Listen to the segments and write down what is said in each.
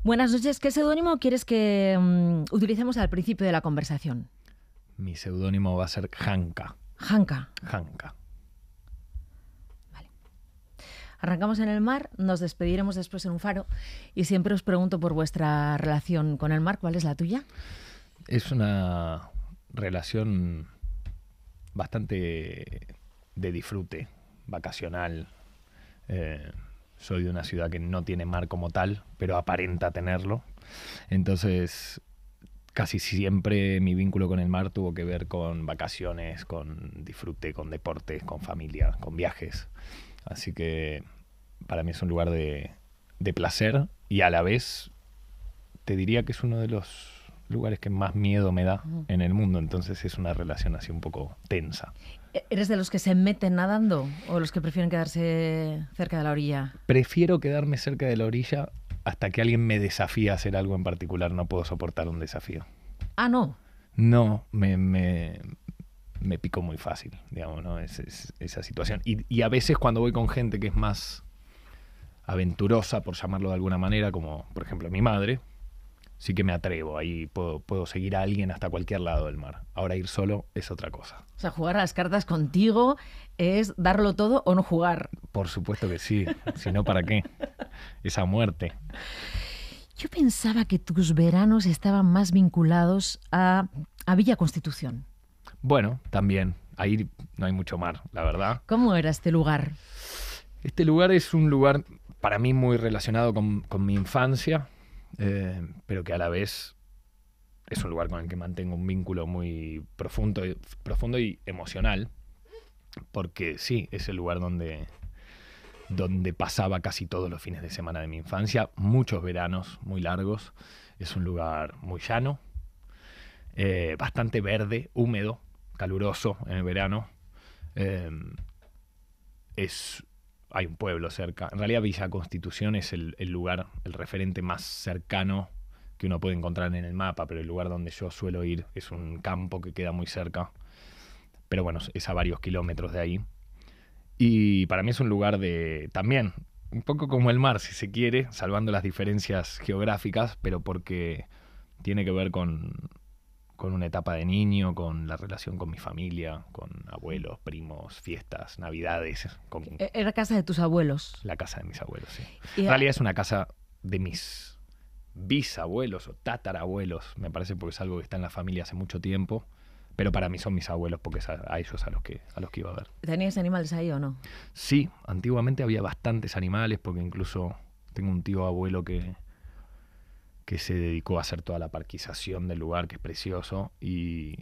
Buenas noches. ¿Qué seudónimo quieres que utilicemos al principio de la conversación? Mi seudónimo va a ser Janka. Janka. Janka. Vale. Arrancamos en el mar, nos despediremos después en un faro y siempre os pregunto por vuestra relación con el mar. ¿Cuál es la tuya? Es una relación bastante de disfrute, vacacional. Soy de una ciudad que no tiene mar como tal, pero aparenta tenerlo. Entonces, casi siempre mi vínculo con el mar tuvo que ver con vacaciones, con disfrute, con deportes, con familia, con viajes. Así que para mí es un lugar de placer y a la vez te diría que es uno de los lugares que más miedo me da en el mundo. Entonces es una relación así un poco tensa. ¿Eres de los que se meten nadando o los que prefieren quedarse cerca de la orilla? Prefiero quedarme cerca de la orilla hasta que alguien me desafíe a hacer algo en particular. No puedo soportar un desafío. Ah, ¿no? No, me pico muy fácil, digamos, ¿no? Esa situación. Y a veces cuando voy con gente que es más aventurosa, por llamarlo de alguna manera, como por ejemplo mi madre, sí que me atrevo. Ahí puedo seguir a alguien hasta cualquier lado del mar. Ahora ir solo es otra cosa. O sea, jugar a las cartas contigo es darlo todo o no jugar. Por supuesto que sí. Si no, ¿para qué? Esa muerte. Yo pensaba que tus veranos estaban más vinculados a Villa Constitución. Bueno, también. Ahí no hay mucho mar, la verdad. ¿Cómo era este lugar? Este lugar es un lugar para mí muy relacionado con mi infancia. Pero que a la vez es un lugar con el que mantengo un vínculo muy profundo y emocional, porque sí, es el lugar donde pasaba casi todos los fines de semana de mi infancia, muchos veranos muy largos. Es un lugar muy llano, bastante verde, húmedo, caluroso en el verano. Hay un pueblo cerca. En realidad Villa Constitución es el lugar, el referente más cercano que uno puede encontrar en el mapa, pero el lugar donde yo suelo ir es un campo que queda muy cerca. Pero bueno, es a varios kilómetros de ahí. Y para mí es un lugar también, un poco como el mar, si se quiere, salvando las diferencias geográficas, pero porque tiene que ver con una etapa de niño, con la relación con mi familia, con abuelos, primos, fiestas, navidades. Era casa de tus abuelos. La casa de mis abuelos, sí. En realidad es una casa de mis bisabuelos o tatarabuelos, me parece, porque es algo que está en la familia hace mucho tiempo, pero para mí son mis abuelos porque es a ellos a los que iba a ver. ¿Tenías animales ahí o no? Sí, antiguamente había bastantes animales, porque incluso tengo un tío abuelo que se dedicó a hacer toda la parquización del lugar, que es precioso, y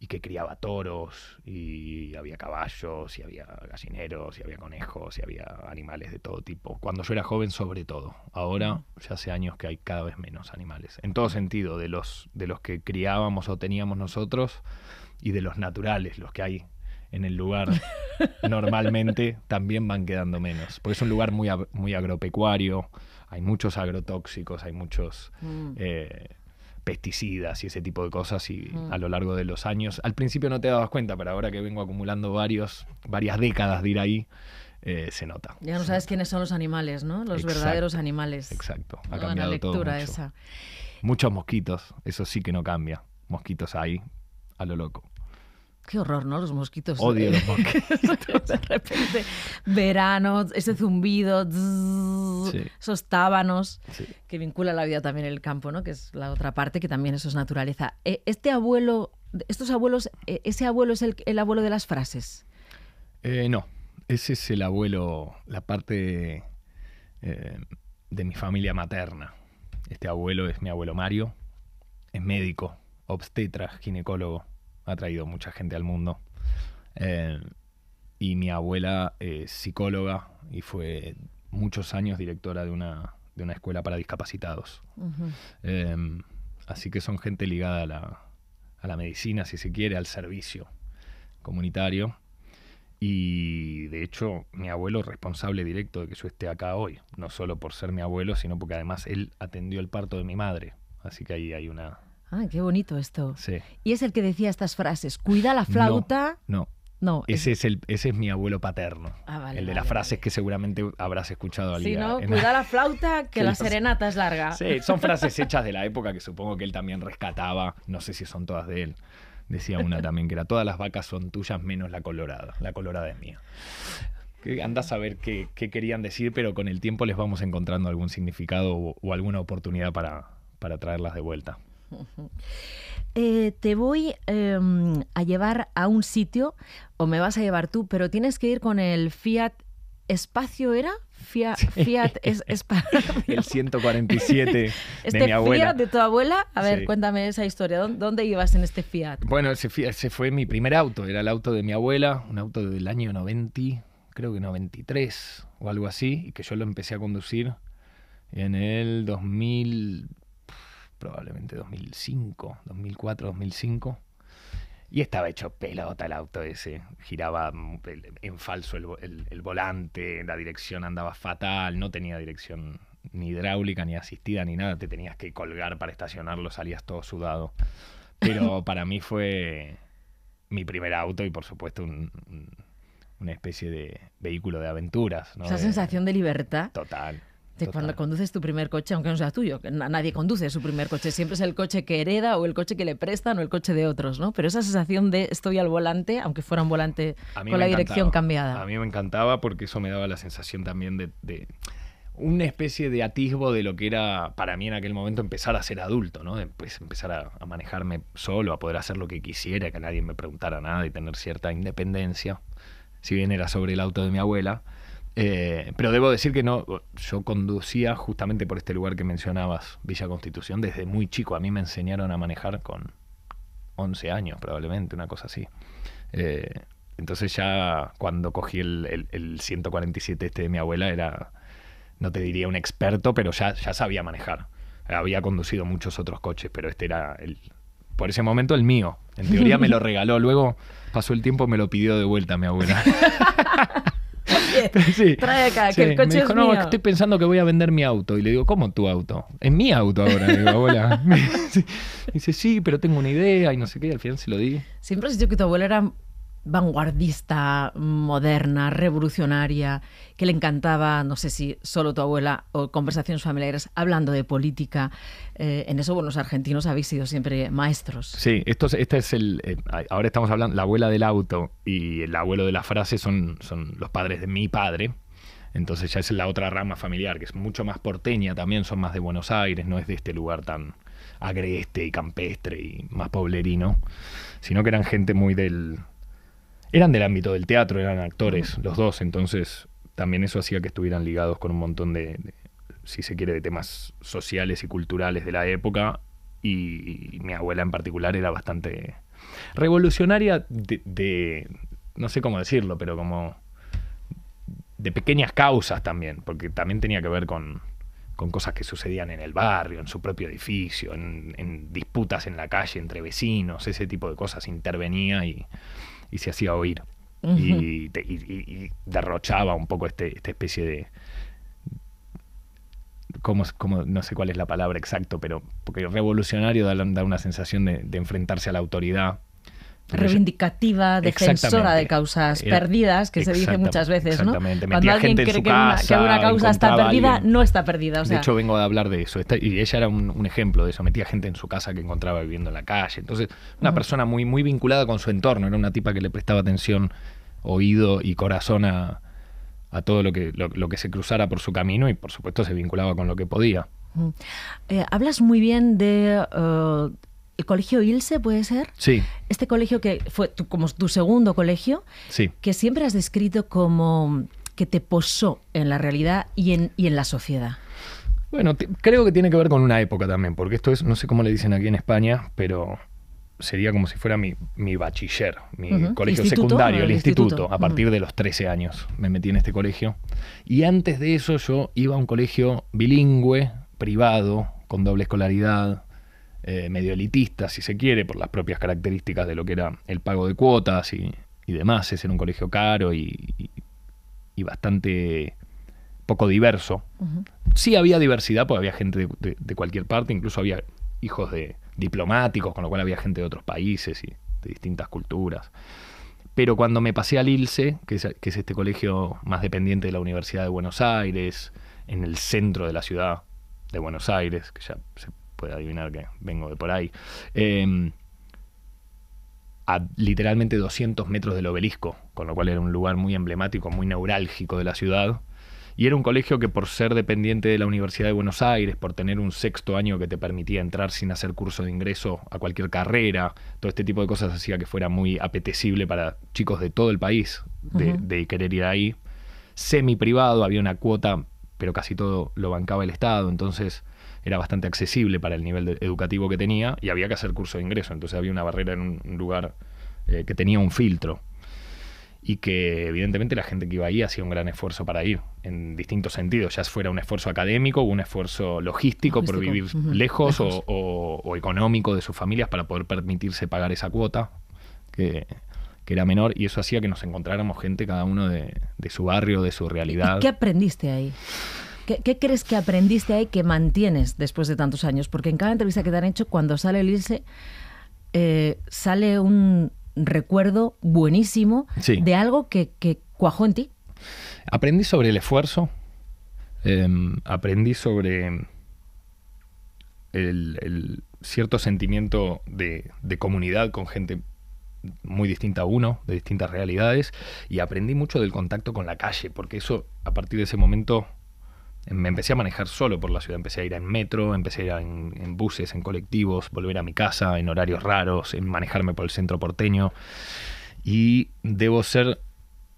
que criaba toros, y había caballos, y había gallineros, y había conejos, y había animales de todo tipo. Cuando yo era joven, sobre todo. Ahora, ya hace años que hay cada vez menos animales. En todo sentido, de los que criábamos o teníamos nosotros, y de los naturales, los que hay en el lugar normalmente, también van quedando menos. Porque es un lugar muy agropecuario. Hay muchos agrotóxicos, hay muchos pesticidas y ese tipo de cosas, y a lo largo de los años, al principio no te dabas cuenta, pero ahora que vengo acumulando varias décadas de ir ahí, se nota. Ya no sabes quiénes son los animales, ¿no? Los verdaderos animales. Exacto, ha Toda cambiado la lectura todo mucho. esa. Muchos mosquitos, eso sí que no cambia. Mosquitos ahí, a lo loco. Qué horror, ¿no? Los mosquitos. Odio los mosquitos. De repente, verano, ese zumbido, Sí. esos tábanos, Sí. que vincula la vida también el campo, ¿no? Que es la otra parte, que también eso es naturaleza. Estos abuelos, ¿ese abuelo es el abuelo de las frases? No, ese es el abuelo, la parte de mi familia materna. Este abuelo es mi abuelo Mario, es médico, obstetra, ginecólogo, ha traído mucha gente al mundo. Y mi abuela es psicóloga y fue muchos años directora de una escuela para discapacitados. Así que son gente ligada a la medicina, si se quiere, al servicio comunitario. Y de hecho, mi abuelo es responsable directo de que yo esté acá hoy. No solo por ser mi abuelo, sino porque además él atendió el parto de mi madre. Así que ahí hay una... Ah, qué bonito esto. Sí. Y es el que decía estas frases. Cuida la flauta. No, No, ese es mi abuelo paterno. Vale, el de vale, las frases vale. que seguramente habrás escuchado al Sí, día. ¿no? Cuida la flauta, que Sí, la serenata es larga. Sí, son frases hechas de la época que supongo que él también rescataba. No sé si son todas de él. Decía una también que era: todas las vacas son tuyas menos la colorada. La colorada es mía. Que andás a ver qué querían decir, pero con el tiempo les vamos encontrando algún significado o alguna oportunidad para traerlas de vuelta. Te voy a llevar a un sitio, o me vas a llevar tú, pero tienes que ir con el Fiat Espacio, ¿era? Fiat Espacio. El 147 de mi abuela. Fiat de tu abuela, a ver, Sí. Cuéntame esa historia. ¿Dónde ibas en este Fiat? Bueno, ese fue mi primer auto. Era el auto de mi abuela, un auto del año 90, creo que 93 o algo así, y que yo lo empecé a conducir en el 2000, probablemente 2005, 2004, 2005. Y estaba hecho pelota el auto ese. Giraba en falso el volante, la dirección andaba fatal, no tenía dirección ni hidráulica, ni asistida, ni nada. Te tenías que colgar para estacionarlo, salías todo sudado. Pero para mí fue mi primer auto y, por supuesto, una especie de vehículo de aventuras, ¿no? Esa sensación de libertad. Total. De cuando conduces tu primer coche, aunque no sea tuyo, que nadie conduce su primer coche, siempre es el coche que hereda o el coche que le prestan o el coche de otros, ¿no? Pero esa sensación de estoy al volante, aunque fuera un volante con la dirección cambiada. A mí me encantaba porque eso me daba la sensación también de una especie de atisbo de lo que era para mí en aquel momento empezar a ser adulto, ¿no? Empezar a manejarme solo, a poder hacer lo que quisiera, que nadie me preguntara nada y tener cierta independencia, si bien era sobre el auto de mi abuela. Pero debo decir que no, yo conducía justamente por este lugar que mencionabas, Villa Constitución, desde muy chico. A mí me enseñaron a manejar con 11 años probablemente, una cosa así. Entonces ya cuando cogí el 147 este de mi abuela era, no te diría un experto, pero ya sabía manejar. Había conducido muchos otros coches, pero este era por ese momento el mío. En teoría me lo regaló, luego pasó el tiempo, me lo pidió de vuelta mi abuela. Sí, trae acá, que el coche me dijo, es no, mío. estoy pensando que voy a vender mi auto. Y le digo, ¿cómo tu auto? Es mi auto ahora. Le digo, abuela. Me dice, sí, pero tengo una idea y no sé qué. Y al final se lo di. Siempre has dicho que tu abuela era vanguardista, moderna, revolucionaria, que le encantaba, no sé si solo tu abuela o conversaciones familiares hablando de política. En eso, bueno, los argentinos habéis sido siempre maestros. Sí, este es ahora estamos hablando, la abuela del auto y el abuelo de la frase son los padres de mi padre. Entonces ya es la otra rama familiar, que es mucho más porteña también, son más de Buenos Aires, no es de este lugar tan agreste y campestre y más poblerino, sino que eran gente muy eran del ámbito del teatro, eran actores los dos, entonces también eso hacía que estuvieran ligados con un montón si se quiere, de temas sociales y culturales de la época, y mi abuela en particular era bastante revolucionaria no sé cómo decirlo, pero como de pequeñas causas también, porque también tenía que ver con cosas que sucedían en el barrio, en su propio edificio, en disputas en la calle entre vecinos, ese tipo de cosas. Intervenía y se hacía oír. Uh-huh. Y derrochaba un poco esta especie de... Como no sé cuál es la palabra exacta, pero porque revolucionario da una sensación de enfrentarse a la autoridad. Reivindicativa, defensora de causas perdidas, que se dice muchas veces, ¿no? Exactamente. Cuando alguien cree que una causa está perdida, no está perdida. O sea. De hecho, vengo a hablar de eso. Y ella era un ejemplo de eso. Metía gente en su casa que encontraba viviendo en la calle. Entonces, una persona muy, muy vinculada con su entorno. Era una tipa que le prestaba atención, oído y corazón a todo lo que se cruzara por su camino, y por supuesto se vinculaba con lo que podía. Hablas muy bien de... ¿El colegio Ilse puede ser? Sí. Este colegio que fue como tu segundo colegio, sí, que siempre has descrito como que te posó en la realidad y en la sociedad. Bueno, creo que tiene que ver con una época también, porque esto es, no sé cómo le dicen aquí en España, pero sería como si fuera mi bachiller, mi colegio secundario, el instituto. A partir de los 13 años me metí en este colegio. Y antes de eso yo iba a un colegio bilingüe, privado, con doble escolaridad, medio elitista, si se quiere, por las propias características de lo que era el pago de cuotas y demás. Era un colegio caro y bastante poco diverso. Uh-huh. Sí había diversidad, porque había gente de cualquier parte, incluso había hijos de diplomáticos, con lo cual había gente de otros países y de distintas culturas. Pero cuando me pasé al ILSE, que es este colegio más dependiente de la Universidad de Buenos Aires, en el centro de la ciudad de Buenos Aires, que ya se puede adivinar que vengo de por ahí, a literalmente 200 metros del Obelisco, con lo cual era un lugar muy emblemático, muy neurálgico de la ciudad. Y era un colegio que, por ser dependiente de la Universidad de Buenos Aires, por tener un sexto año que te permitía entrar sin hacer curso de ingreso a cualquier carrera, todo este tipo de cosas hacía que fuera muy apetecible para chicos de todo el país de querer ir ahí. Semi privado, había una cuota, pero casi todo lo bancaba el Estado, entonces era bastante accesible para el nivel educativo que tenía, y había que hacer curso de ingreso, entonces había una barrera en un lugar que tenía un filtro. Y que evidentemente la gente que iba ahí hacía un gran esfuerzo para ir, en distintos sentidos, ya fuera un esfuerzo académico o un esfuerzo logístico por vivir lejos. O económico de sus familias para poder permitirse pagar esa cuota, que era menor, y eso hacía que nos encontráramos gente, cada uno de su barrio, de su realidad. ¿Y qué aprendiste ahí? ¿Qué crees que aprendiste ahí que mantienes después de tantos años? Porque en cada entrevista que te han hecho, cuando sale el ILSE, sale un recuerdo buenísimo de algo que cuajó en ti. Aprendí sobre el esfuerzo, aprendí sobre el cierto sentimiento de comunidad con gente muy distinta a uno, de distintas realidades, y aprendí mucho del contacto con la calle, porque eso, a partir de ese momento, me empecé a manejar solo por la ciudad, empecé a ir en metro, empecé a ir en buses, en colectivos, volver a mi casa en horarios raros, en manejarme por el centro porteño. Y debo ser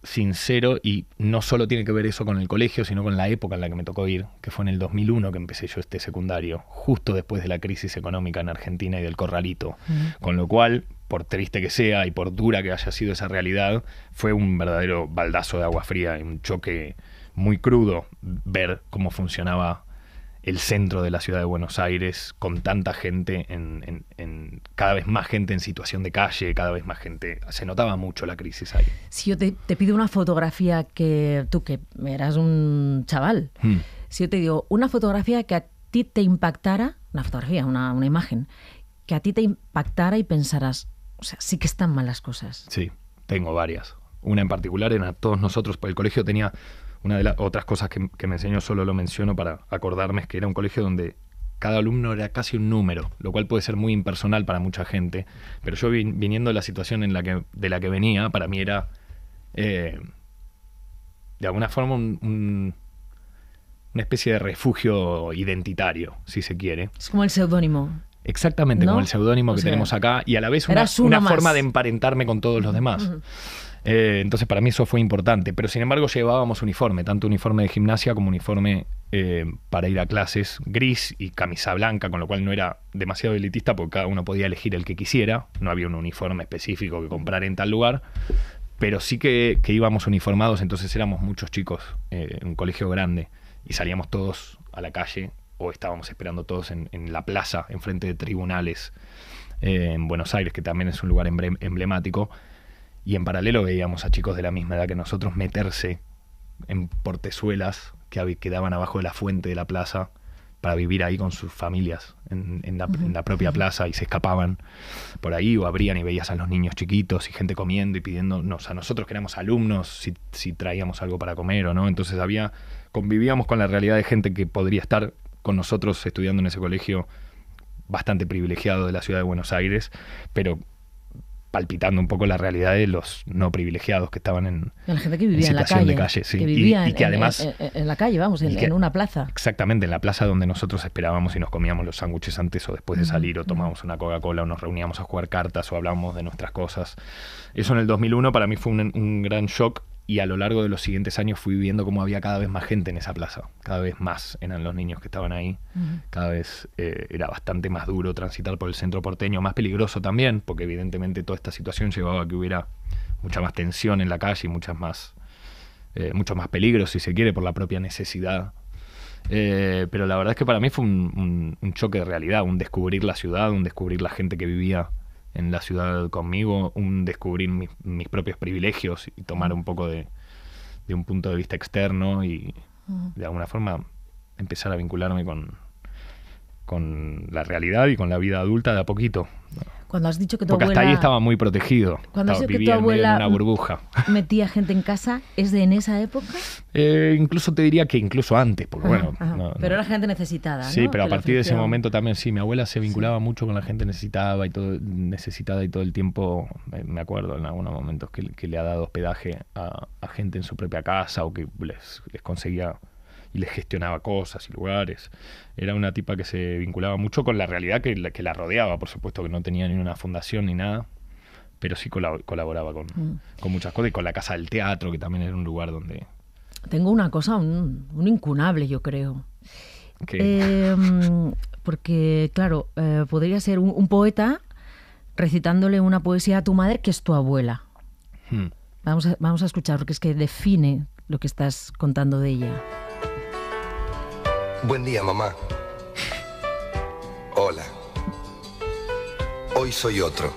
sincero, y no solo tiene que ver eso con el colegio, sino con la época en la que me tocó ir, que fue en el 2001 que empecé yo este secundario, justo después de la crisis económica en Argentina y del corralito. Con lo cual, por triste que sea y por dura que haya sido esa realidad, fue un verdadero baldazo de agua fría, un choque muy crudo ver cómo funcionaba el centro de la ciudad de Buenos Aires, con tanta gente, cada vez más gente en situación de calle, cada vez más gente. Se notaba mucho la crisis ahí. Si yo te pido una fotografía, que tú, que eras un chaval, si yo te digo una fotografía que a ti te impactara, una fotografía, una imagen, que a ti te impactara y pensaras, o sea, sí que están mal las cosas. Sí, tengo varias. Una en particular era todos nosotros, porque el colegio tenía... Una de las otras cosas que me enseñó, solo lo menciono para acordarme, es que era un colegio donde cada alumno era casi un número, lo cual puede ser muy impersonal para mucha gente, pero yo viniendo de la situación de la que venía, para mí era de alguna forma una especie de refugio identitario, si se quiere. Es como el seudónimo. Exactamente, ¿no? Como el seudónimo que tenemos acá, y a la vez una forma de emparentarme con todos los demás. Entonces para mí eso fue importante, pero sin embargo llevábamos uniforme, tanto uniforme de gimnasia como uniforme para ir a clases, gris y camisa blanca, con lo cual no era demasiado elitista porque cada uno podía elegir el que quisiera, no había un uniforme específico que comprar en tal lugar, pero sí que íbamos uniformados, entonces éramos muchos chicos en un colegio grande y salíamos todos a la calle o estábamos esperando todos en la plaza, enfrente de tribunales en Buenos Aires, que también es un lugar emblemático. Y en paralelo veíamos a chicos de la misma edad que nosotros meterse en portezuelas que quedaban abajo de la fuente de la plaza para vivir ahí con sus familias en la propia plaza, y se escapaban por ahí o abrían y veías a los niños chiquitos y gente comiendo y pidiéndonos a nosotros, que éramos alumnos, si traíamos algo para comer o no. Entonces convivíamos con la realidad de gente que podría estar con nosotros estudiando en ese colegio bastante privilegiado de la ciudad de Buenos Aires, pero palpitando un poco la realidad de los no privilegiados que estaban en la gente que vivía en la calle, de calle, sí. Que vivía y que además en la calle, vamos, en una plaza. Exactamente, en la plaza donde nosotros esperábamos y nos comíamos los sándwiches antes o después de salir, o tomábamos una Coca-Cola, o nos reuníamos a jugar cartas, o hablábamos de nuestras cosas. Eso en el 2001 para mí fue un gran shock, y a lo largo de los siguientes años fui viendo cómo había cada vez más gente en esa plaza, cada vez más eran los niños que estaban ahí, cada vez era bastante más duro transitar por el centro porteño, más peligroso también, porque evidentemente toda esta situación llevaba a que hubiera mucha más tensión en la calle y muchos más peligros, si se quiere, por la propia necesidad. Pero la verdad es que para mí fue un choque de realidad, un descubrir la ciudad, un descubrir la gente que vivía en la ciudad conmigo, un descubrir mis propios privilegios y tomar un poco de un punto de vista externo y de alguna forma empezar a vincularme con la realidad y con la vida adulta de a poquito. Cuando has dicho que tu Porque abuela... hasta ahí estaba muy protegido. Cuando has dicho que tu Vivía en medio de abuela una burbuja. metía gente en casa, ¿es de en esa época? Incluso te diría que incluso antes, porque bueno... Pero era gente necesitada, Sí, ¿no? pero a Que le partir de ese ofreció- momento también, sí, mi abuela se vinculaba mucho con la gente necesitada y todo el tiempo, me acuerdo en algunos momentos que le ha dado hospedaje a gente en su propia casa o que les conseguía y les gestionaba cosas y lugares. Era una tipa que se vinculaba mucho con la realidad que la rodeaba, por supuesto que no tenía ni una fundación ni nada, pero sí colaboraba con muchas cosas y con la Casa del Teatro, que también era un lugar donde... Tengo una cosa, un incunable, yo creo. que Porque, claro, podría ser un poeta recitándole una poesía a tu madre, que es tu abuela. Vamos a escuchar, porque es que define lo que estás contando de ella. Buen día, mamá. Hola. Hoy soy otro.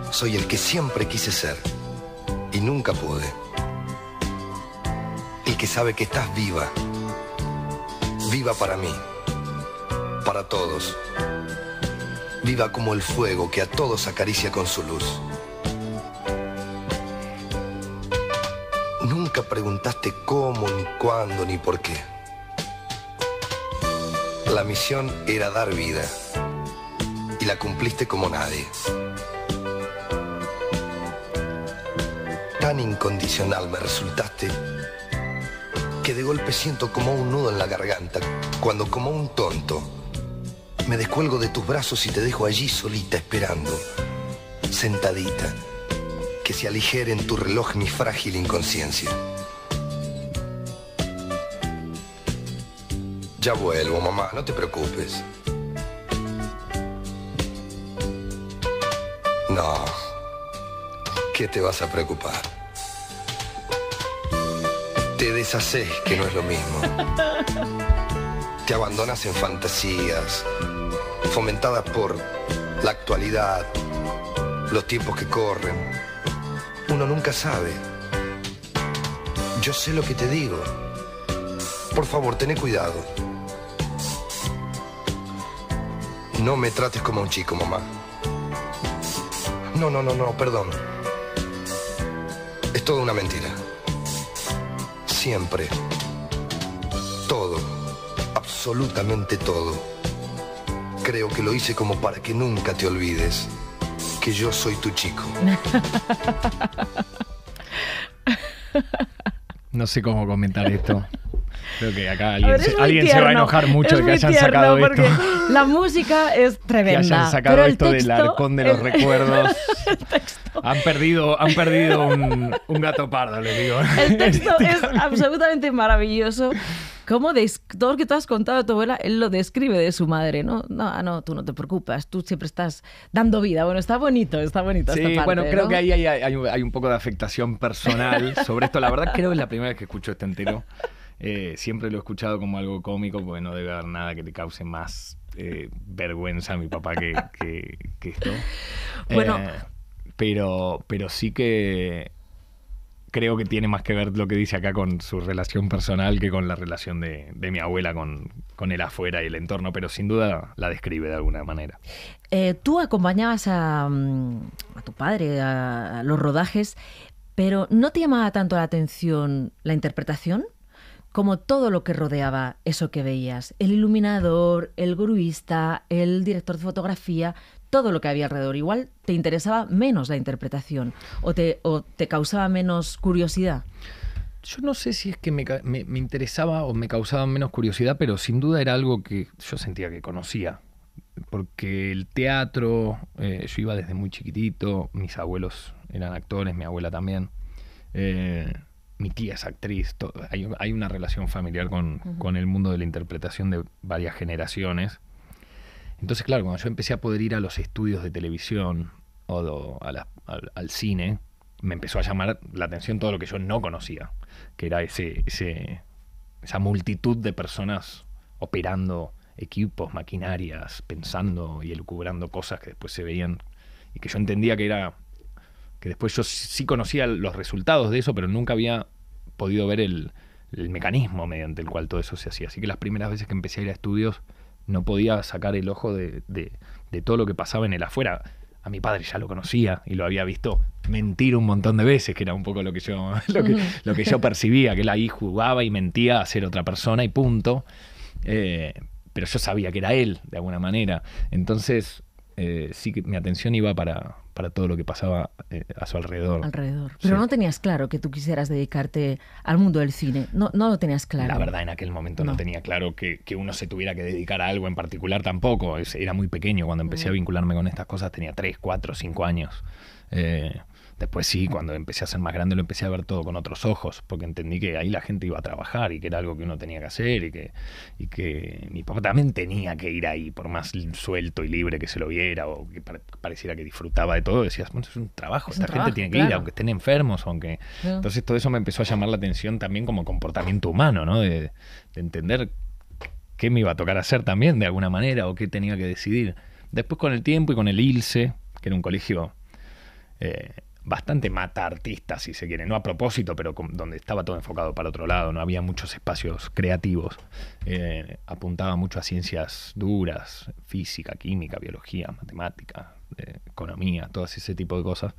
Soy el que siempre quise ser y nunca pude. El que sabe que estás viva. Viva para mí. Para todos. Viva como el fuego que a todos acaricia con su luz. Nunca preguntaste cómo, ni cuándo, ni por qué. La misión era dar vida y la cumpliste como nadie. Tan incondicional me resultaste que de golpe siento como un nudo en la garganta cuando, como un tonto, me descuelgo de tus brazos y te dejo allí solita esperando, sentadita, que se aligere en tu reloj mi frágil inconsciencia. Ya vuelvo, mamá, no te preocupes. No, ¿qué te vas a preocupar? Te deshaces, que no es lo mismo. Te abandonas en fantasías, fomentadas por la actualidad, los tiempos que corren. Uno nunca sabe. Yo sé lo que te digo. Por favor, ten cuidado. No me trates como un chico, mamá. No, perdón. Es toda una mentira. Siempre. Todo. Absolutamente todo. Creo que lo hice como para que nunca te olvides que yo soy tu chico. No sé cómo comentar esto. Creo que acá A ver, es muy alguien se va a enojar mucho de que hayan sacado esto. porque la música es Que tremenda. hayan sacado pero el esto texto, del arcón de los recuerdos. El texto, Han perdido un gato pardo, les digo. el texto es absolutamente maravilloso. Como todo lo que tú has contado de tu abuela, él lo describe de su madre, ¿no? No, tú no te preocupes, tú siempre estás dando vida. Bueno, está bonito Sí, esta parte, bueno, creo ¿no? que ahí hay un poco de afectación personal sobre esto. La verdad creo que es la primera vez que escucho este entero. Siempre lo he escuchado como algo cómico, porque no debe haber nada que te cause más vergüenza a mi papá que esto. Bueno. Pero sí que creo que tiene más que ver lo que dice acá con su relación personal que con la relación de mi abuela con el afuera y el entorno, pero sin duda la describe de alguna manera. Tú acompañabas a tu padre a los rodajes, pero ¿no te llamaba tanto la atención la interpretación como todo lo que rodeaba eso que veías? El iluminador, el gruista, el director de fotografía, todo lo que había alrededor. Igual te interesaba menos la interpretación o te causaba menos curiosidad. Yo no sé si es que me interesaba o me causaba menos curiosidad, pero sin duda era algo que yo sentía que conocía. Porque el teatro, yo iba desde muy chiquitito, mis abuelos eran actores, mi abuela también. Mi tía es actriz, hay una relación familiar con el mundo de la interpretación de varias generaciones. Entonces, claro, cuando yo empecé a poder ir a los estudios de televisión o al cine, me empezó a llamar la atención todo lo que yo no conocía, que era esa multitud de personas operando equipos, maquinarias, pensando y elucubrando cosas que después se veían y que yo entendía que después yo sí conocía los resultados de eso, pero nunca había podido ver el mecanismo mediante el cual todo eso se hacía. Así que las primeras veces que empecé a ir a estudios no podía sacar el ojo de todo lo que pasaba en el afuera. A mi padre ya lo conocía y lo había visto mentir un montón de veces, que era un poco lo que yo percibía, que él ahí jugaba y mentía a ser otra persona y punto. Pero yo sabía que era él, de alguna manera. Entonces, sí que mi atención iba para todo lo que pasaba a su alrededor. Pero sí. no tenías claro que tú quisieras dedicarte al mundo del cine. No lo tenías claro. La verdad, en aquel momento no tenía claro que uno se tuviera que dedicar a algo en particular tampoco. Era muy pequeño. Cuando empecé a vincularme con estas cosas tenía 3, 4, 5 años. Después sí, cuando empecé a ser más grande lo empecé a ver todo con otros ojos, porque entendí que ahí la gente iba a trabajar y que era algo que uno tenía que hacer y que mi papá también tenía que ir ahí, por más suelto y libre que se lo viera o que pareciera que disfrutaba de todo. Decías, bueno, es un trabajo, esta gente tiene que ir, aunque estén enfermos, aunque... Entonces todo eso me empezó a llamar la atención también como comportamiento humano, ¿no? De entender qué me iba a tocar hacer también de alguna manera o qué tenía que decidir. Después con el tiempo y con el ILSE, que era un colegio... bastante mata artistas, si se quiere, no a propósito, pero donde estaba todo enfocado para otro lado, no había muchos espacios creativos, apuntaba mucho a ciencias duras, física, química, biología, matemática, economía, todo ese tipo de cosas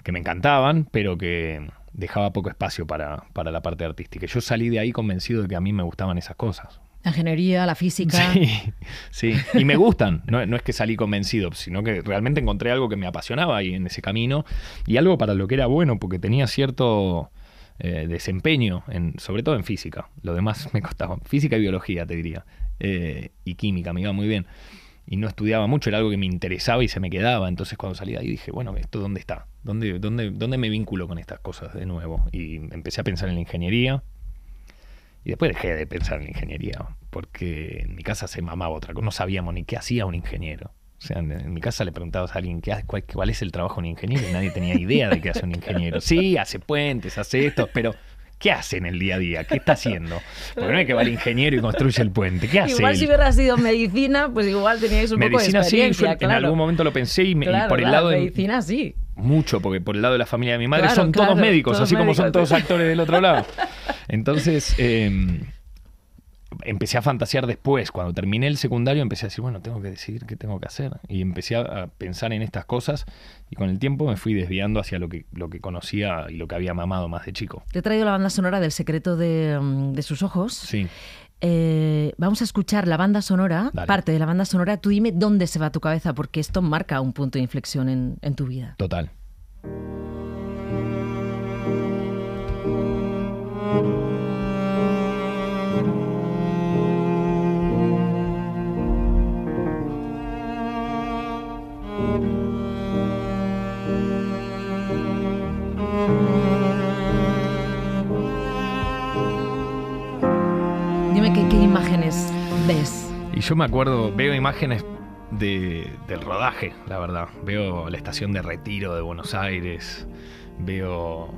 que me encantaban, pero que dejaba poco espacio para la parte artística. Yo salí de ahí convencido de que a mí me gustaban esas cosas. La ingeniería, la física. Sí, y me gustan. No es que salí convencido, sino que realmente encontré algo que me apasionaba ahí en ese camino y algo para lo que era bueno, porque tenía cierto desempeño, sobre todo en física. Lo demás me costaba. Física y biología, te diría. Y química, me iba muy bien. Y no estudiaba mucho, era algo que me interesaba y se me quedaba. Entonces cuando salí de ahí dije, bueno, ¿esto dónde está? ¿Dónde me vinculo con estas cosas de nuevo? Y empecé a pensar en la ingeniería. Y después dejé de pensar en la ingeniería, porque en mi casa se mamaba otra cosa. No sabíamos ni qué hacía un ingeniero. O sea, en mi casa le preguntabas a alguien cuál es el trabajo de un ingeniero y nadie tenía idea de qué hace un ingeniero. Sí, hace puentes, hace esto, pero ¿qué hace en el día a día? ¿Qué está haciendo? Porque no es que va el ingeniero y construye el puente. ¿Qué hace Igual él? Si hubiera sido medicina, pues igual teníais un poco de experiencia, sí, claro. En algún momento lo pensé y por el lado de medicina sí. Mucho, porque por el lado de la familia de mi madre son todos médicos, así como son todos actores del otro lado. Entonces, empecé a fantasear después. Cuando terminé el secundario, empecé a decir, bueno, tengo que decidir qué tengo que hacer. Y empecé a pensar en estas cosas y con el tiempo me fui desviando hacia lo que conocía y lo que había mamado más de chico. Te he traído la banda sonora del secreto de sus ojos. Sí. Vamos a escuchar la banda sonora, Dale. Parte de la banda sonora. Tú dime dónde se va tu cabeza, porque esto marca un punto de inflexión en tu vida. Total. Dime qué imágenes ves. Y yo me acuerdo, veo imágenes del rodaje, la verdad. Veo la estación de Retiro de Buenos Aires, veo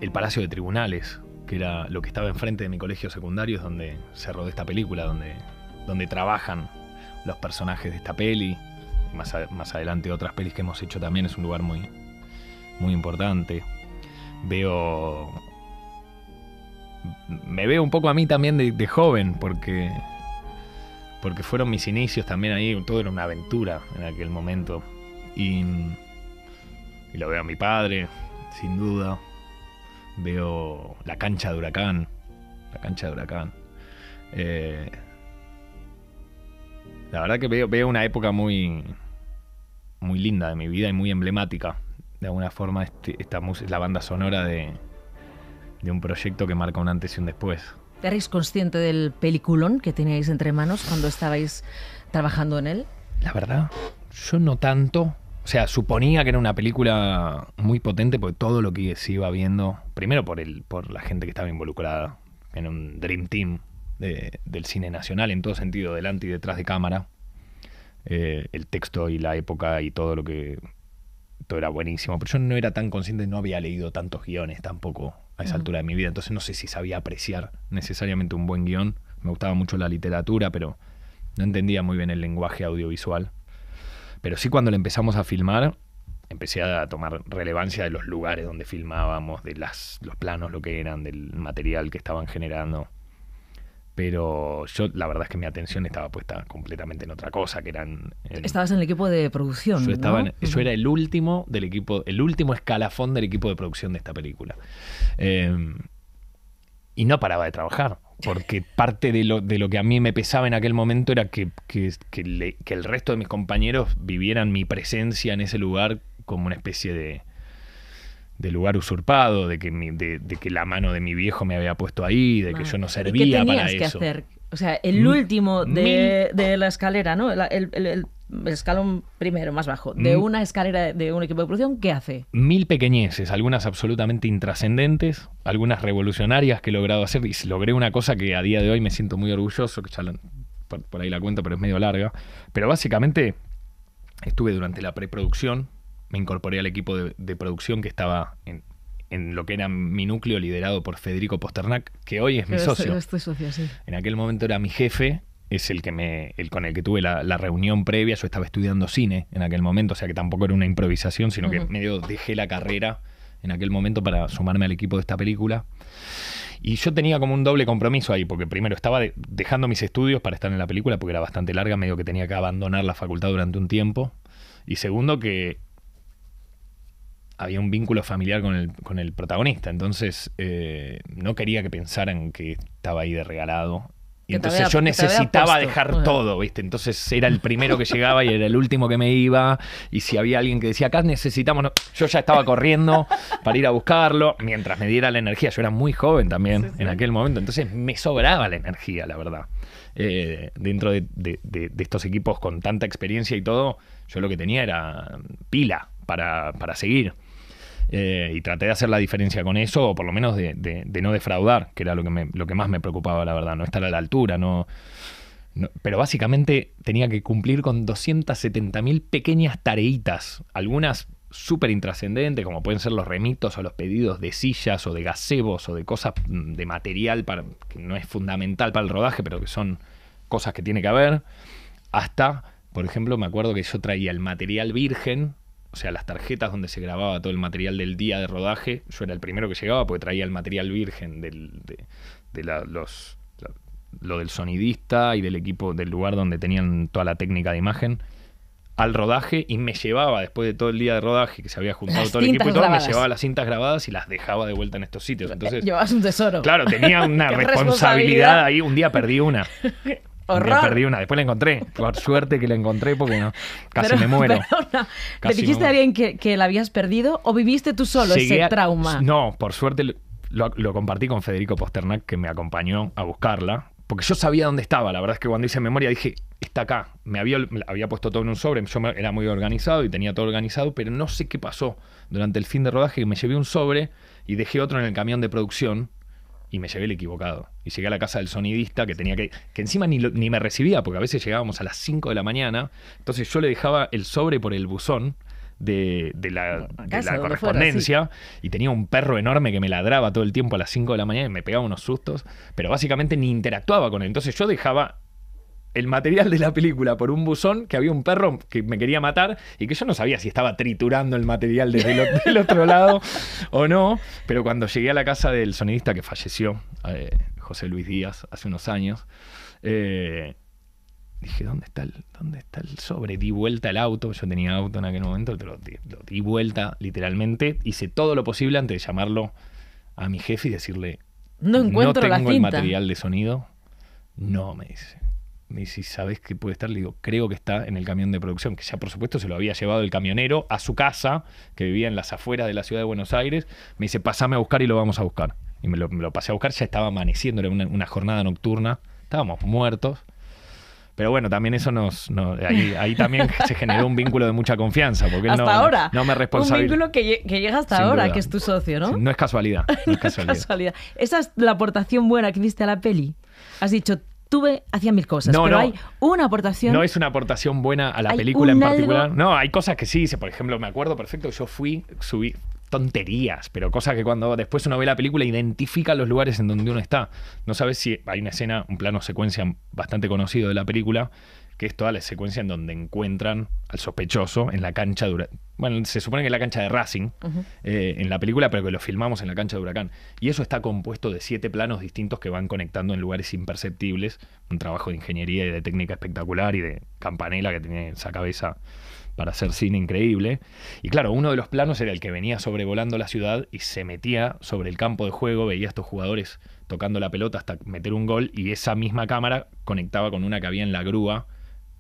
el Palacio de Tribunales, que era lo que estaba enfrente de mi colegio secundario, es donde se rodó esta película, donde trabajan los personajes de esta peli. Más adelante otras pelis que hemos hecho también, es un lugar muy, muy importante. Me veo un poco a mí también de joven, porque fueron mis inicios también ahí, todo era una aventura en aquel momento. Y lo veo a mi padre, sin duda. Veo la cancha de Huracán. La verdad que veo una época muy, muy linda de mi vida y muy emblemática. De alguna forma esta música es la banda sonora de un proyecto que marca un antes y un después. ¿Erais consciente del peliculón que teníais entre manos cuando estabais trabajando en él? La verdad, yo no tanto. O sea, suponía que era una película muy potente porque todo lo que se iba viendo, primero por la gente que estaba involucrada, en un Dream Team del cine nacional, en todo sentido, delante y detrás de cámara. El texto y la época y todo era buenísimo, pero yo no era tan consciente, no había leído tantos guiones tampoco a esa altura de mi vida, entonces no sé si sabía apreciar necesariamente un buen guión. Me gustaba mucho la literatura, pero no entendía muy bien el lenguaje audiovisual. Pero sí, cuando le empezamos a filmar, empecé a tomar relevancia de los lugares donde filmábamos, de los planos, lo que eran, del material que estaban generando. Pero yo, la verdad es que mi atención estaba puesta completamente en otra cosa, que eran... Estabas en el equipo de producción, yo estaba ¿no? Yo era el último del equipo, el último escalafón del equipo de producción de esta película. Y no paraba de trabajar, porque parte de lo que a mí me pesaba en aquel momento era que el resto de mis compañeros vivieran mi presencia en ese lugar como una especie de lugar usurpado, de que la mano de mi viejo me había puesto ahí, de que yo no servía para eso. ¿Qué tenías que hacer? O sea, el último de la escalera, ¿no? El escalón primero, más bajo, de una escalera de un equipo de producción, ¿qué hace? 1000 pequeñeces, algunas absolutamente intrascendentes, algunas revolucionarias que he logrado hacer, y logré una cosa que a día de hoy me siento muy orgulloso, que ya por ahí la cuento, pero es medio larga. Pero básicamente estuve durante la preproducción, me incorporé al equipo de producción que estaba en lo que era mi núcleo, liderado por Federico Posternak, que hoy es mi socio. Es tu socio, sí. En aquel momento era mi jefe, es el con el que tuve la reunión previa. Yo estaba estudiando cine en aquel momento, o sea que tampoco era una improvisación, sino que medio dejé la carrera en aquel momento para sumarme al equipo de esta película. Y yo tenía como un doble compromiso ahí, porque primero estaba dejando mis estudios para estar en la película, porque era bastante larga, medio que tenía que abandonar la facultad durante un tiempo. Y segundo, que había un vínculo familiar con el protagonista, entonces no quería que pensaran que estaba ahí de regalado. Y entonces yo necesitaba dejar todo, ¿viste? Entonces era el primero que llegaba y era el último que me iba. Y si había alguien que decía, acá necesitamos... No, yo ya estaba corriendo para ir a buscarlo, mientras me diera la energía. Yo era muy joven también en aquel momento, entonces me sobraba la energía, la verdad. Dentro de estos equipos con tanta experiencia y todo, yo lo que tenía era pila para seguir. Y traté de hacer la diferencia con eso, o por lo menos de no defraudar, que era lo que más me preocupaba, la verdad, no estar a la altura, pero básicamente tenía que cumplir con 270.000 pequeñas tareitas, algunas súper intrascendentes, como pueden ser los remitos o los pedidos de sillas o de gazebos o de cosas de material que no es fundamental para el rodaje, pero que son cosas que tiene que haber, hasta, por ejemplo, me acuerdo que yo traía el material virgen, o sea, las tarjetas donde se grababa todo el material del día de rodaje. Yo era el primero que llegaba porque traía el material virgen lo del sonidista y del equipo del lugar donde tenían toda la técnica de imagen al rodaje, y me llevaba, después de todo el día de rodaje que se había juntado todo el equipo y todo, me llevaba las cintas grabadas y las dejaba de vuelta en estos sitios. Entonces, llevabas un tesoro. Claro, tenía una responsabilidad ahí. Un día perdí una. Perdí una, después la encontré. Por suerte que la encontré, porque casi me muero. ¿Le dijiste a alguien que la habías perdido o viviste tú solo ese trauma? No, por suerte lo compartí con Federico Posternak, que me acompañó a buscarla, porque yo sabía dónde estaba. La verdad es que cuando hice memoria dije, está acá. Me había puesto todo en un sobre, yo era muy organizado y tenía todo organizado, pero no sé qué pasó durante el fin de rodaje, que me llevé un sobre y dejé otro en el camión de producción. Y me llevé el equivocado. Y llegué a la casa del sonidista que tenía que encima ni me recibía, porque a veces llegábamos a las 5 de la mañana. Entonces yo le dejaba el sobre por el buzón de la correspondencia, y tenía un perro enorme que me ladraba todo el tiempo a las 5 de la mañana y me pegaba unos sustos, pero básicamente ni interactuaba con él. Entonces yo dejaba el material de la película por un buzón, que había un perro que me quería matar y que yo no sabía si estaba triturando el material desde el otro lado o no, pero cuando llegué a la casa del sonidista que falleció, José Luis Díaz, hace unos años, dije, ¿dónde está el sobre? Di vuelta el auto, yo tenía auto en aquel momento, lo di vuelta literalmente, hice todo lo posible antes de llamarlo a mi jefe y decirle, no tengo el material de sonido. No, me dice, ¿sabes qué puede estar? Le digo, creo que está en el camión de producción, que ya por supuesto se lo había llevado el camionero a su casa, que vivía en las afueras de la ciudad de Buenos Aires. Me dice, pasame a buscar y lo vamos a buscar. Y me lo pasé a buscar, ya estaba amaneciendo, era una jornada nocturna, estábamos muertos. Pero bueno, también eso ahí también se generó un vínculo de mucha confianza, porque él ahora, no me responsabiliza. Un vínculo que llega hasta ahora, duda. Que es tu socio, ¿no? No es casualidad. No es casualidad. Esa es la aportación buena que diste a la peli. Has dicho, hacía 1000 cosas, pero hay una aportación... No es una aportación buena a la película en particular. No, hay cosas que sí. Por ejemplo, me acuerdo perfecto que yo subí tonterías, pero cosas que cuando después uno ve la película identifica los lugares en donde uno está. No sabes si hay una escena, un plano secuencia bastante conocido de la película, que es toda la secuencia en donde encuentran al sospechoso en la cancha de Huracán. Bueno, se supone que en la cancha de Racing, en la película, pero que lo filmamos en la cancha de Huracán. Y eso está compuesto de 7 planos distintos que van conectando en lugares imperceptibles. Un trabajo de ingeniería y de técnica espectacular, y de Campanella, que tiene esa cabeza para hacer cine increíble. Y claro, uno de los planos era el que venía sobrevolando la ciudad y se metía sobre el campo de juego, veía a estos jugadores tocando la pelota hasta meter un gol, y esa misma cámara conectaba con una que había en la grúa,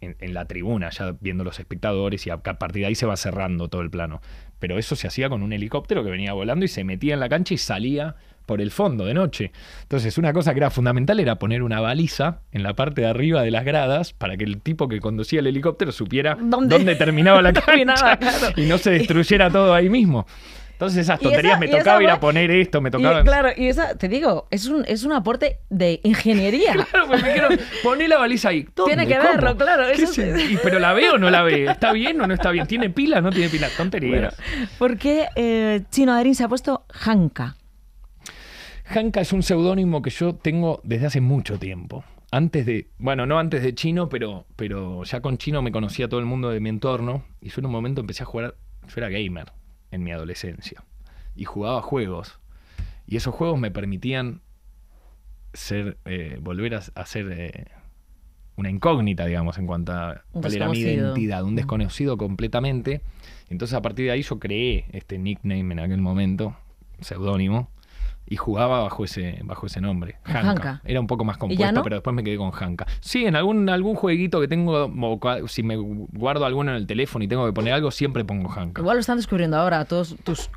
en la tribuna, ya viendo los espectadores, y a partir de ahí se va cerrando todo el plano. Pero eso se hacía con un helicóptero que venía volando y se metía en la cancha y salía por el fondo de noche. Entonces, una cosa que era fundamental era poner una baliza en la parte de arriba de las gradas para que el tipo que conducía el helicóptero supiera dónde terminaba la cancha, claro, y no se destruyera todo ahí mismo. Entonces esas tonterías, me tocaba ir a poner esto, me tocaba... Claro, y esa, te digo, es un aporte de ingeniería. Claro, pues me dijeron, poné la baliza ahí. Tiene que verlo, claro. Eso pero la ve o no la ve, ¿está bien o no está bien? ¿Tiene pila o no tiene pila? Tonterías. Bueno, ¿por qué Chino Darín se ha puesto Janka? Janka es un seudónimo que yo tengo desde hace mucho tiempo. Antes de, bueno, no antes de Chino, pero ya con Chino me conocía todo el mundo de mi entorno, y yo en un momento empecé a jugar, yo era gamer en mi adolescencia y jugaba juegos, y esos juegos me permitían volver a ser una incógnita, digamos, en cuanto a cuál era mi identidad, un desconocido completamente. Entonces a partir de ahí yo creé este nickname en aquel momento, seudónimo, y jugaba bajo ese nombre, Janka. Era un poco más compuesto, ¿no? Pero después me quedé con Janka. Sí, en algún jueguito que tengo, si me guardo alguno en el teléfono y tengo que poner algo, siempre pongo Janka. Igual lo están descubriendo ahora todos tus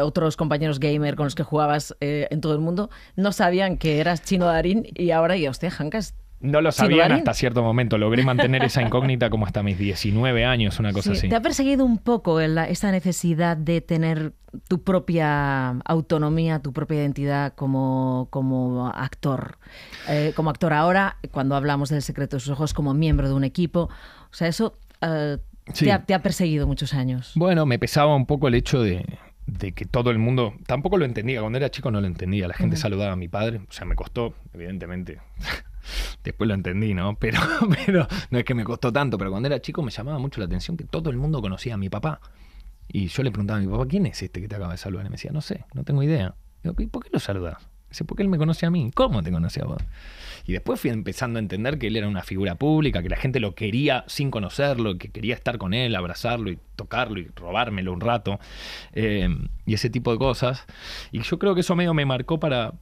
otros compañeros gamer con los que jugabas en todo el mundo. No sabían que eras Chino Darín, y ahora ya usted, Janka, es... No lo sabían hasta cierto momento. Logré mantener esa incógnita como hasta mis 19 años, una cosa así. ¿Te ha perseguido un poco esa necesidad de tener tu propia autonomía, tu propia identidad como actor? Como actor ahora, cuando hablamos del Secreto de sus ojos, como miembro de un equipo. O sea, eso te ha perseguido muchos años. Bueno, me pesaba un poco el hecho de que todo el mundo... Tampoco lo entendía. Cuando era chico no lo entendía. La gente saludaba a mi padre. O sea, me costó, evidentemente... Después lo entendí, ¿no? Pero no es que me costó tanto, pero cuando era chico me llamaba mucho la atención que todo el mundo conocía a mi papá. Y yo le preguntaba a mi papá, ¿quién es este que te acaba de saludar? Y me decía, no sé, no tengo idea. Digo, ¿y por qué lo saludás? Dice, porque él me conoce a mí. ¿Cómo te conoce a vos? Y después fui empezando a entender que él era una figura pública, que la gente lo quería sin conocerlo, que quería estar con él, abrazarlo y tocarlo y robármelo un rato, y ese tipo de cosas. Y yo creo que eso medio me marcó para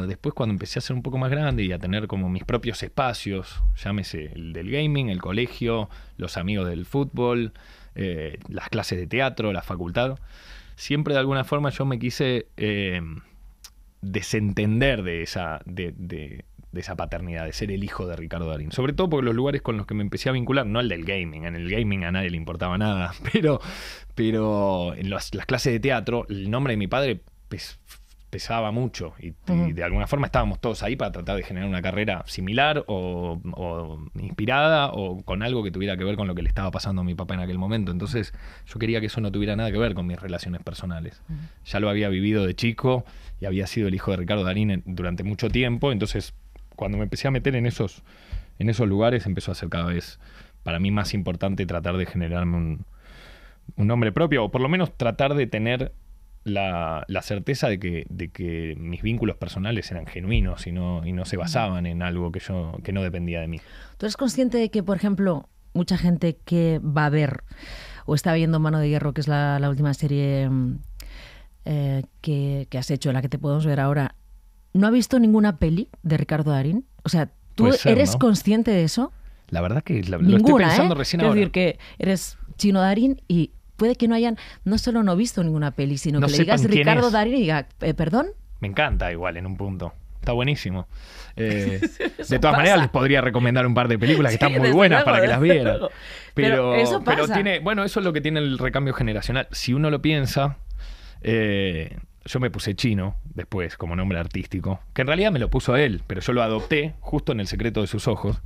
después, cuando empecé a ser un poco más grande y a tener como mis propios espacios, llámese el del gaming, el colegio, los amigos del fútbol, las clases de teatro, la facultad. Siempre de alguna forma yo me quise... desentender de esa paternidad, de ser el hijo de Ricardo Darín. Sobre todo porque los lugares con los que me empecé a vincular, no el del gaming, en el gaming a nadie le importaba nada, pero en las clases de teatro, el nombre de mi padre pesaba mucho, y de alguna forma estábamos todos ahí para tratar de generar una carrera similar o inspirada, o con algo que tuviera que ver con lo que le estaba pasando a mi papá en aquel momento. Entonces yo quería que eso no tuviera nada que ver con mis relaciones personales. Ya lo había vivido de chico y había sido el hijo de Ricardo Darín durante mucho tiempo. Entonces cuando me empecé a meter en esos lugares, empezó a ser cada vez para mí más importante tratar de generarme un nombre propio, o por lo menos tratar de tener la certeza de que mis vínculos personales eran genuinos y no se basaban en algo que no dependía de mí. ¿Tú eres consciente de que, por ejemplo, mucha gente que va a ver o está viendo Mano de Hierro, que es la última serie que has hecho, la que te podemos ver ahora, no ha visto ninguna peli de Ricardo Darín? O sea, ¿tú eres, ¿no?, consciente de eso? La verdad que lo estoy pensando recién ahora. Es decir, que eres Chino Darín y puede que no hayan, no solo no visto ninguna peli, sino que le digas Ricardo Darín y diga, ¿perdón? Me encanta igual en un punto. Está buenísimo. De todas maneras les podría recomendar un par de películas que están muy buenas para que las vieran. Pero eso pasa. Pero eso es lo que tiene el recambio generacional. Si uno lo piensa, yo me puse Chino después como nombre artístico, que en realidad me lo puso él, pero yo lo adopté justo en El secreto de sus ojos,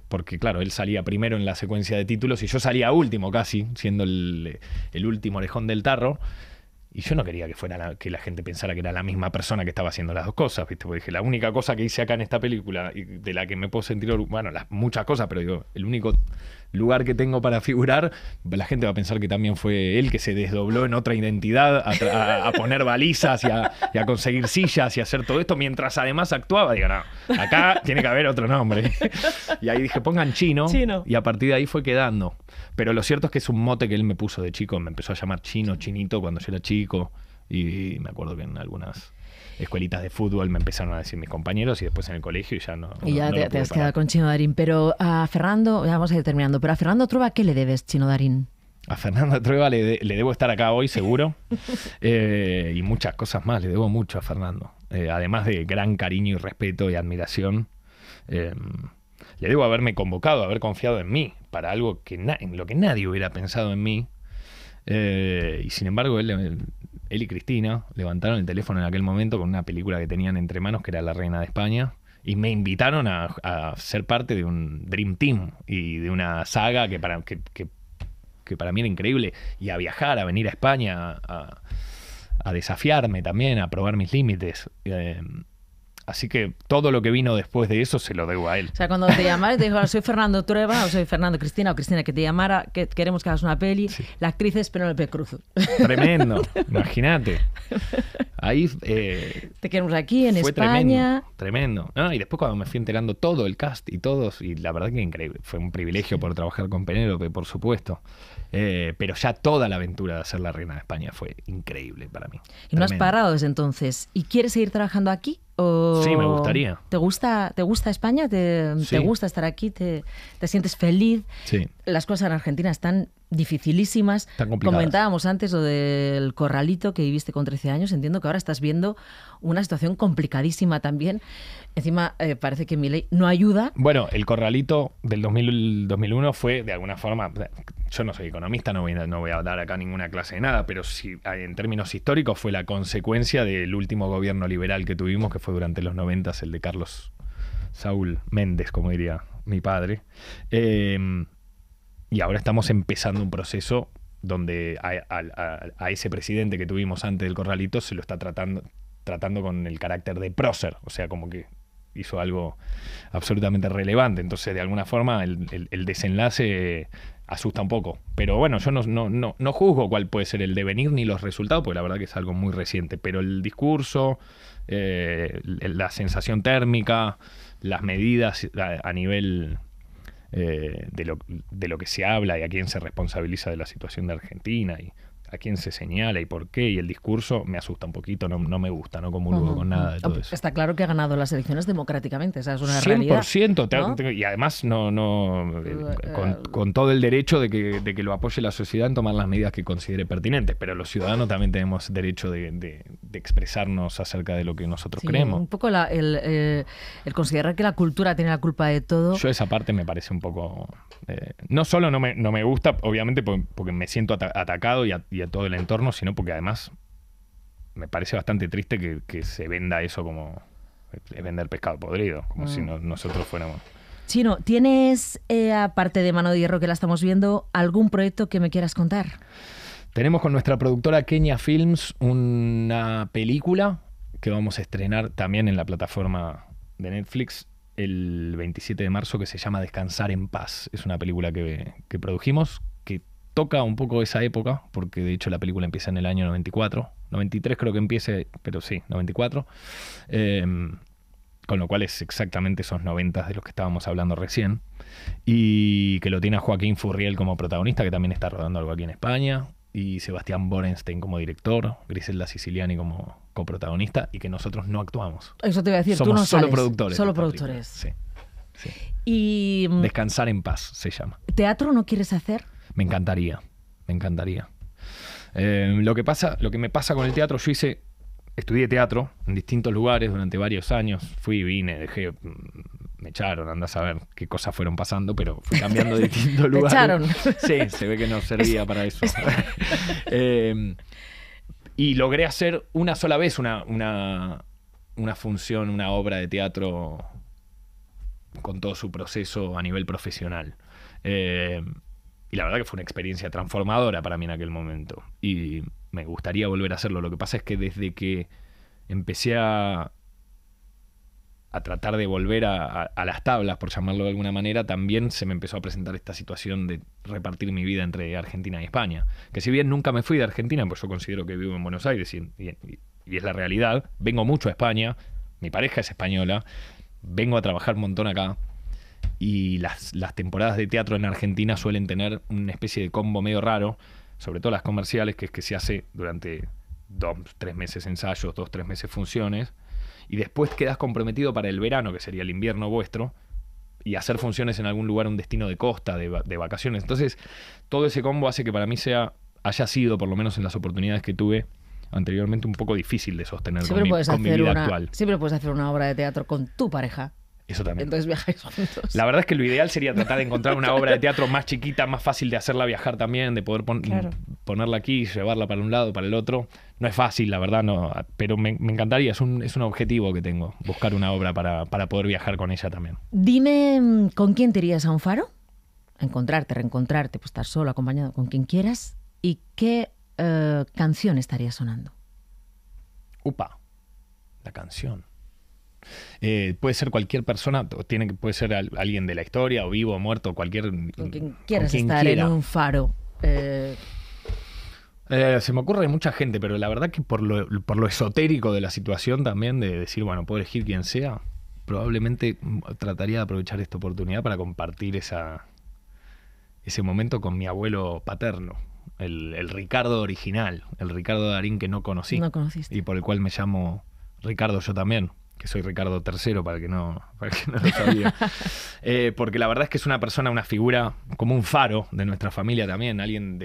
porque claro, él salía primero en la secuencia de títulos y yo salía último casi, siendo el último orejón del tarro. Y yo no quería que fuera que la gente pensara que era la misma persona que estaba haciendo las dos cosas, ¿viste? Porque dije, la única cosa que hice acá en esta película y de la que me puedo sentir, bueno, muchas cosas, pero digo, el único lugar que tengo para figurar, la gente va a pensar que también fue él que se desdobló en otra identidad a poner balizas y a conseguir sillas y a hacer todo esto, mientras además actuaba. Digo, no, acá tiene que haber otro nombre. Y ahí dije, pongan Chino, y a partir de ahí fue quedando. Pero lo cierto es que es un mote que él me puso de chico, me empezó a llamar Chino, Chinito cuando yo era chico, y me acuerdo que en algunas escuelitas de fútbol me empezaron a decir mis compañeros y después en el colegio y ya no. Y ya no te has quedado con Chino Darín. Pero a Fernando, ya vamos a ir terminando, pero a Fernando Trueba, ¿qué le debes, Chino Darín? A Fernando Trueba le debo estar acá hoy, seguro. Y muchas cosas más, le debo mucho a Fernando. Además de gran cariño y respeto y admiración. Le debo haberme convocado, haber confiado en mí para algo en lo que nadie hubiera pensado en mí. Y sin embargo, él y Cristina levantaron el teléfono en aquel momento con una película que tenían entre manos, que era La Reina de España, y me invitaron a ser parte de un Dream Team y de una saga que para mí era increíble, y a viajar, a venir a España, a desafiarme también, a probar mis límites. Así que todo lo que vino después de eso se lo debo a él. O sea, cuando te llamaras, te dijo, soy Fernando Trueba, o soy Fernando Cristina, o Cristina, que te llamara, que queremos que hagas una peli. Sí. La actriz es Penélope Cruz. Tremendo, imagínate. Ahí te queremos aquí, en España. Tremendo. Y después cuando me fui enterando todo el cast y todos, y la verdad que increíble. Fue un privilegio por trabajar con Penélope, por supuesto. Pero ya toda la aventura de hacer La Reina de España fue increíble para mí. Y no has parado desde entonces. ¿Y quieres seguir trabajando aquí? ¿O sí, me gustaría. ¿Te gusta España? ¿Te gusta estar aquí? ¿Te sientes feliz? Sí. Las cosas en Argentina están dificilísimas. Tan complicadas. Comentábamos antes lo del corralito que viviste con 13 años. Entiendo que ahora estás viendo una situación complicadísima también. Encima parece que Milei no ayuda. Bueno, el corralito del 2001 fue de alguna forma... Yo no soy economista, no voy a dar acá ninguna clase de nada, pero sí, en términos históricos fue la consecuencia del último gobierno liberal que tuvimos, que fue durante los 90, el de Carlos Saúl Méndez, como diría mi padre. Y ahora estamos empezando un proceso donde a ese presidente que tuvimos antes del corralito se lo está tratando con el carácter de prócer, o sea, como que hizo algo absolutamente relevante. Entonces, de alguna forma, el desenlace asusta un poco. Pero bueno, yo no juzgo cuál puede ser el devenir ni los resultados, porque la verdad que es algo muy reciente. Pero el discurso, la sensación térmica, las medidas a nivel de lo que se habla y a quién se responsabiliza de la situación de Argentina y a quién se señala y por qué, y el discurso me asusta un poquito, no me gusta, no comulgo con nada de todo eso. Está claro que ha ganado las elecciones democráticamente, esa es una realidad. 100%, ¿no? Y además con todo el derecho de que lo apoye la sociedad en tomar las medidas que considere pertinentes, pero los ciudadanos también tenemos derecho de expresarnos acerca de lo que nosotros creemos. Un poco el considerar que la cultura tiene la culpa de todo. Yo esa parte me parece un poco... no solo no me gusta, obviamente, porque me siento atacado y a todo el entorno, sino porque además me parece bastante triste que se venda eso como vender pescado podrido, como si nosotros fuéramos... Chino, ¿tienes, aparte de Mano de Hierro que la estamos viendo, algún proyecto que me quieras contar? Tenemos con nuestra productora Kenia Films una película que vamos a estrenar también en la plataforma de Netflix el 27 de marzo, que se llama Descansar en Paz. Es una película que produjimos, que toca un poco esa época, porque de hecho la película empieza en el año 94, 93 creo que empiece, pero sí, 94, con lo cual es exactamente esos 90 de los que estábamos hablando recién, y que lo tiene a Joaquín Furriel como protagonista, que también está rodando algo aquí en España, y Sebastián Borenstein como director, Griselda Siciliani como coprotagonista, y que nosotros no actuamos. Eso te iba a decir, somos tú no solo sales, productores. Solo productores. Sí. Y Descansar en Paz se llama. ¿Teatro no quieres hacer? Me encantaría. Lo que me pasa con el teatro, estudié teatro en distintos lugares durante varios años, fui, vine, dejé, me echaron, andás a ver qué cosas fueron pasando, pero fui cambiando de distintos lugares. ¿Te echaron? Sí, se ve que no servía para eso. Y logré hacer una sola vez una función, una obra de teatro con todo su proceso a nivel profesional. Y la verdad que fue una experiencia transformadora para mí en aquel momento. Y me gustaría volver a hacerlo. Lo que pasa es que desde que empecé a tratar de volver a las tablas, por llamarlo de alguna manera, también se me empezó a presentar esta situación de repartir mi vida entre Argentina y España. Que si bien nunca me fui de Argentina, pues yo considero que vivo en Buenos Aires y es la realidad, vengo mucho a España, mi pareja es española, vengo a trabajar un montón acá, y las temporadas de teatro en Argentina suelen tener una especie de combo medio raro, sobre todo las comerciales, que es que se hace durante 2-3 meses ensayos, 2-3 meses funciones, y después quedas comprometido para el verano, que sería el invierno vuestro, y hacer funciones en algún lugar, un destino de costa, de vacaciones. Entonces, todo ese combo hace que para mí haya sido, por lo menos en las oportunidades que tuve anteriormente, un poco difícil de sostener con mi vida actual. Siempre puedes hacer una obra de teatro con tu pareja. Eso también. Entonces viajáis juntos. La verdad es que lo ideal sería tratar de encontrar una obra de teatro más chiquita, más fácil de hacerla viajar también, de poder ponerla aquí y llevarla para un lado, para el otro. No es fácil, la verdad, no, pero me encantaría, es un objetivo que tengo, buscar una obra para poder viajar con ella también. Dime, ¿con quién te irías a un faro? Encontrarte, reencontrarte, pues estar solo, acompañado, con quien quieras. ¿Y qué canción estaría sonando? Upa, la canción. Puede ser cualquier persona, puede ser alguien de la historia, o vivo, o muerto, cualquier... Con quien quieras estar en un faro. Se me ocurre mucha gente, pero la verdad que por lo esotérico de la situación también, de decir, bueno, puedo elegir quien sea, probablemente trataría de aprovechar esta oportunidad para compartir ese momento con mi abuelo paterno, el Ricardo original, el Ricardo Darín que no conocí. No conociste. Y por el cual me llamo Ricardo yo también, que soy Ricardo III, para el que no lo sabía. Porque la verdad es que es una persona, una figura, como un faro de nuestra familia también, alguien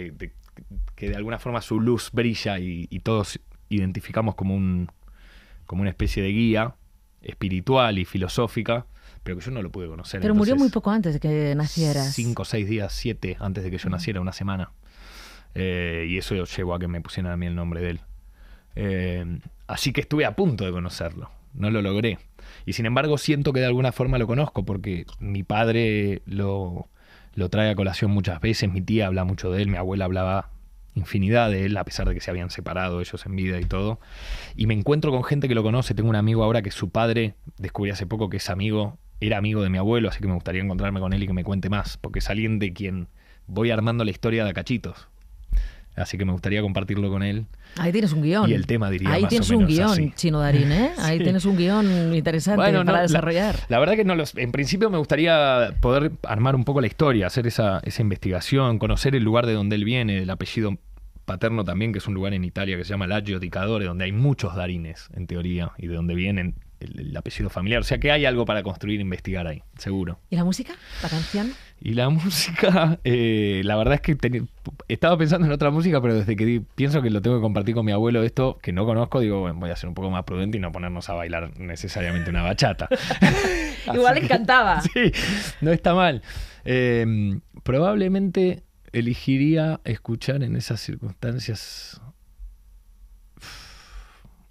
que de alguna forma su luz brilla y todos identificamos como una especie de guía espiritual y filosófica, pero que yo no lo pude conocer. Pero murió muy poco antes de que nacieras. 5, 6 días, 7 antes de que yo naciera, una semana. Y eso llevó a que me pusieran a mí el nombre de él. Así que estuve a punto de conocerlo. No lo logré. Y sin embargo siento que de alguna forma lo conozco, porque mi padre lo trae a colación muchas veces, mi tía habla mucho de él, mi abuela hablaba infinidad de él, a pesar de que se habían separado ellos en vida y todo. Y me encuentro con gente que lo conoce. Tengo un amigo ahora que su padre, descubrí hace poco que era amigo de mi abuelo, así que me gustaría encontrarme con él y que me cuente más, porque es alguien de quien voy armando la historia de a cachitos. Así que me gustaría compartirlo con él. Ahí tienes un guión. Y el tema diría ahí más tienes o menos un guión, así. Chino Darín, ¿eh? Ahí tienes un guión interesante para desarrollar. La verdad que en principio me gustaría poder armar un poco la historia, hacer esa investigación, conocer el lugar de donde él viene, el apellido paterno también, que es un lugar en Italia que se llama Laggio di Cadore, donde hay muchos Darines, en teoría, y de donde vienen el apellido familiar. O sea que hay algo para construir e investigar ahí, seguro. ¿Y la música? ¿La canción? Y la música, la verdad es que estaba pensando en otra música, pero desde que pienso que lo tengo que compartir con mi abuelo esto, que no conozco, digo, bueno, voy a ser un poco más prudente y no ponernos a bailar necesariamente una bachata. Igual le encantaba. Sí, no está mal. Probablemente elegiría escuchar en esas circunstancias...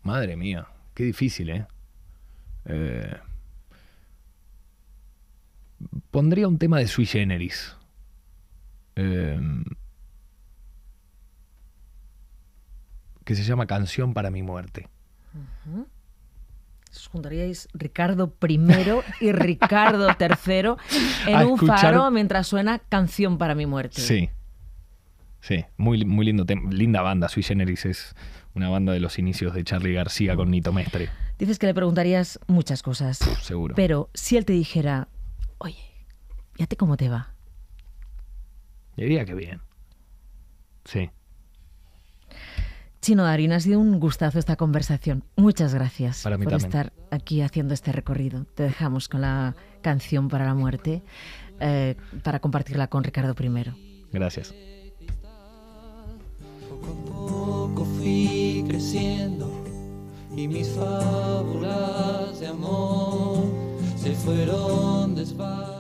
Madre mía, qué difícil, ¿eh? Pondría un tema de Sui Generis. Que se llama Canción para mi muerte. Uh-huh. Os juntaríais Ricardo I y Ricardo III en un faro mientras suena Canción para mi muerte. Sí. Sí, muy lindo tema. Linda banda. Sui Generis es una banda de los inicios de Charly García con Nito Mestre. Dices que le preguntarías muchas cosas. Seguro. Pero si él te dijera, oye, ¿y a ti cómo te va? Yo diría que bien. Sí. Chino Darín, ha sido un gustazo esta conversación. Muchas gracias por también estar aquí haciendo este recorrido. Te dejamos con la Canción para la muerte para compartirla con Ricardo I. Gracias. Poco a poco fui creciendo y mis fábulas de amor se fueron desvaneciendo.